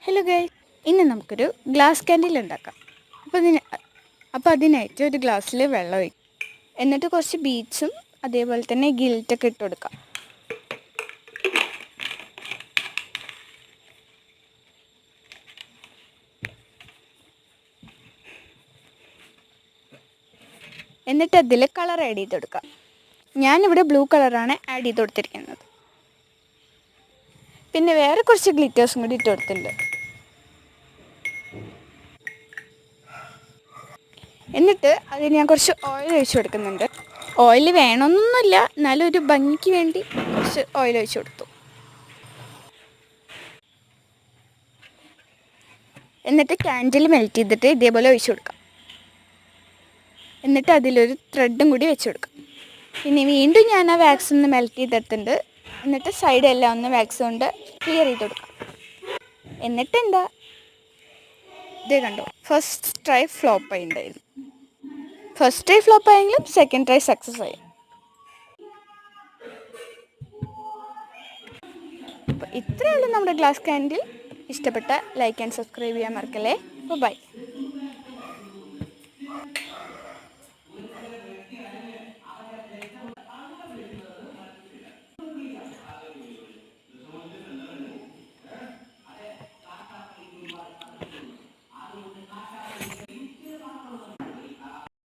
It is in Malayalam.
ഹലോ ഗൈസ്, ഇന്ന് നമുക്കൊരു ഗ്ലാസ് കാൻഡിൽ ഉണ്ടാക്കാം. അപ്പോൾ അതിനായിട്ട് ഒരു ഗ്ലാസ്സിൽ വെള്ളം ഒഴിക്കും. എന്നിട്ട് കുറച്ച് ബീഡ്സും അതേപോലെ തന്നെ ഗിൽറ്റൊക്കെ ഇട്ട് കൊടുക്കാം. എന്നിട്ട് അതിൽ കളർ ആഡ് ചെയ്ത് കൊടുക്കാം. ഞാനിവിടെ ബ്ലൂ കളറാണ് ആഡ് ചെയ്ത് കൊടുത്തിരിക്കുന്നത്. പിന്നെ വേറെ കുറച്ച് ഗ്ലിറ്റേഴ്സും കൂടി ഇട്ട് കൊടുത്തിട്ടുണ്ട്. എന്നിട്ട് അതിൽ ഞാൻ കുറച്ച് ഓയിൽ ഒഴിച്ച് കൊടുക്കുന്നുണ്ട്. ഓയിൽ വേണമെന്നൊന്നുമില്ല, എന്നാലും ഒരു ഭംഗിക്ക് വേണ്ടി കുറച്ച് ഓയിൽ ഒഴിച്ച് കൊടുത്തു. എന്നിട്ട് കാൻഡിൽ മെൽറ്റ് ചെയ്തിട്ട് ഇതേപോലെ ഒഴിച്ച് കൊടുക്കാം. എന്നിട്ട് അതിലൊരു ത്രെഡും കൂടി വെച്ച് കൊടുക്കാം. ഇനി വീണ്ടും ഞാൻ ആ വാക്സ് ഒന്ന് മെൽറ്റ് ചെയ്തെടുത്തിട്ടുണ്ട്. എന്നിട്ട് സൈഡെല്ലാം ഒന്ന് വാക്സ് കൊണ്ട് ക്ലിയർ ചെയ്ത് കൊടുക്കാം. എന്നിട്ട് എന്താ ഇതേ കണ്ടോ, ഫസ്റ്റ് ട്രൈ ഫ്ലോപ്പ് ആയിട്ടുണ്ടായിരുന്നു. ഫസ്റ്റ് ട്രൈ ഫ്ലോപ്പ് ആയെങ്കിലും സെക്കൻഡ് ട്രൈ സക്സസ് ആയി. അപ്പോൾ ഇത്രയേ ഉള്ളൂ നമ്മുടെ ഗ്ലാസ് കാൻഡിൽ. ഇഷ്ടപ്പെട്ട ലൈക്ക് ആൻഡ് സബ്സ്ക്രൈബ് ചെയ്യാൻ മറക്കല്ലേ. അപ്പോൾ ബൈ.